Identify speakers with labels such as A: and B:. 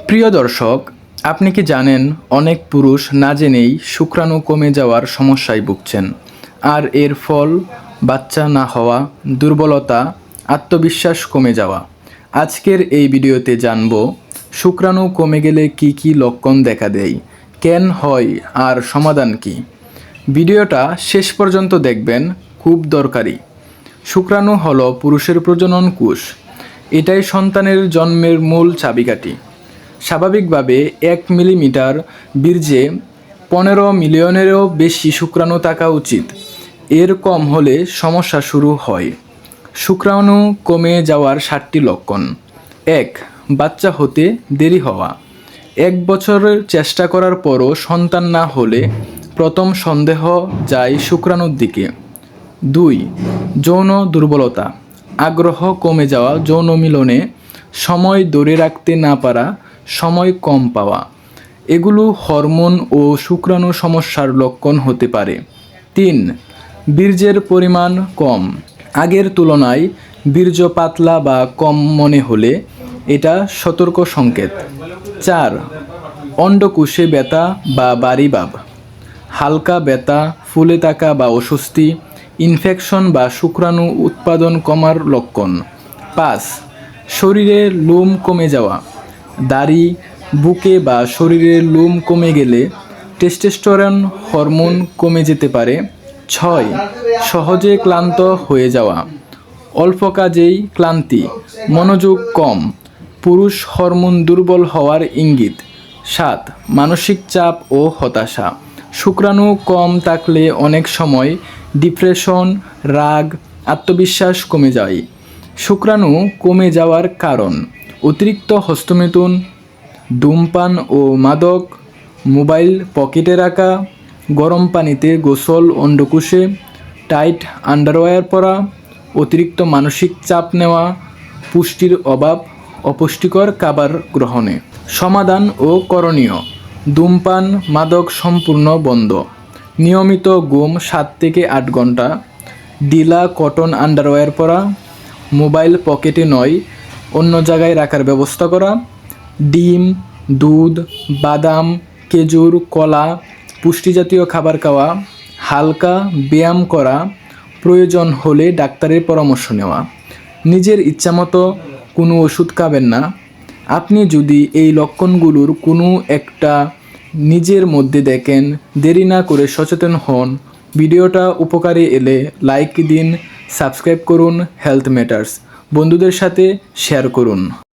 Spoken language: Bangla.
A: প্রিয় দর্শক, আপনি কি জানেন অনেক পুরুষ না জেনেই শুক্রাণু কমে যাওয়ার সমস্যায় ভুগছেন, আর এর ফল বাচ্চা না হওয়া, দুর্বলতা, আত্মবিশ্বাস কমে যাওয়া। আজকের এই ভিডিওতে জানব শুক্রাণু কমে গেলে কি কি লক্ষণ দেখা দেয়, কেন হয় আর সমাধান কি। ভিডিওটা শেষ পর্যন্ত দেখবেন, খুব দরকারি। শুক্রাণু হলো পুরুষের প্রজনন কোষ। এটাই সন্তানের জন্মের মূল চাবিকাঠি। স্বাভাবিকভাবে 1 মিলিমিটার বীর্যে 15 মিলিয়নেরও বেশি শুক্রাণু থাকা উচিত। এর কম হলে সমস্যা শুরু হয়। শুক্রাণু কমে যাওয়ার 7টি লক্ষণ। 1. বাচ্চা হতে দেরি হওয়া। 1 বছরের চেষ্টা করার পরও সন্তান না হলে প্রথম সন্দেহ যায় শুক্রাণুর দিকে। 2. যৌন দুর্বলতা। আগ্রহ কমে যাওয়া, যৌন মিলনে সময় ধরে রাখতে না পারা, সময় কম পাওয়া। এগুলো হরমোন ও শুক্রাণু সমস্যার লক্ষণ হতে পারে। 3. বীর্যের পরিমাণ কম। আগের তুলনায় বীর্য পাতলা বা কম মনে হলে এটা সতর্ক সংকেত। 4. অন্ডকোষে ব্যথা বা ভারী ভাব। হালকা ব্যথা, ফুলে থাকা বা অস্বস্তি, ইনফেকশন বা শুক্রাণু উৎপাদন কমার লক্ষণ। 5. শরীরে লোম কমে যাওয়া। দাড়ি, বুকে বা শরীরের লোম কমে গেলে টেস্টোস্টেরন হরমোন কমে যেতে পারে। 6. সহজে ক্লান্ত হয়ে যাওয়া। অল্প কাজেই ক্লান্তি, মনোযোগ কম, পুরুষ হরমোন দুর্বল হওয়ার ইঙ্গিত। 7. মানসিক চাপ ও হতাশা। শুক্রাণু কম থাকলে অনেক সময় ডিপ্রেশন, রাগ, আত্মবিশ্বাস কমে যায়। শুক্রাণু কমে যাওয়ার কারণ: অতিরিক্ত হস্তমিথুন, ধূমপান ও মাদক, মোবাইল পকেটে রাখা, গরম পানিতে গোসল অন্ডকোষে, টাইট আন্ডারওয়্যার পরা, অতিরিক্ত মানসিক চাপ নেওয়া, পুষ্টির অভাব, অপুষ্টিকর খাবার গ্রহণে। সমাধান ও করণীয়: ধূমপান, মাদক সম্পূর্ণ বন্ধ, নিয়মিত ঘুম 7 থেকে 8 ঘন্টা, ঢিলা কটন আন্ডারওয়্যার পরা, মোবাইল পকেটে নয় অন্য জায়গায় রাখার ব্যবস্থা করা, ডিম, দুধ, বাদাম, খেজুর, কলা, পুষ্টিজাতীয় খাবার খাওয়া, হালকা ব্যায়াম করা, প্রয়োজন হলে ডাক্তারের পরামর্শ নেওয়া। নিজের ইচ্ছামতো কোনো ওষুধ খাবেন না। আপনি যদি এই লক্ষণগুলোর কোনো একটা নিজের মধ্যে দেখেন, দেরি না করে সচেতন হন। ভিডিওটা উপকারী এলে লাইক দিন, সাবস্ক্রাইব করুন। হেলথ ম্যাটার্স বন্ধুদের সাথে শেয়ার করুন।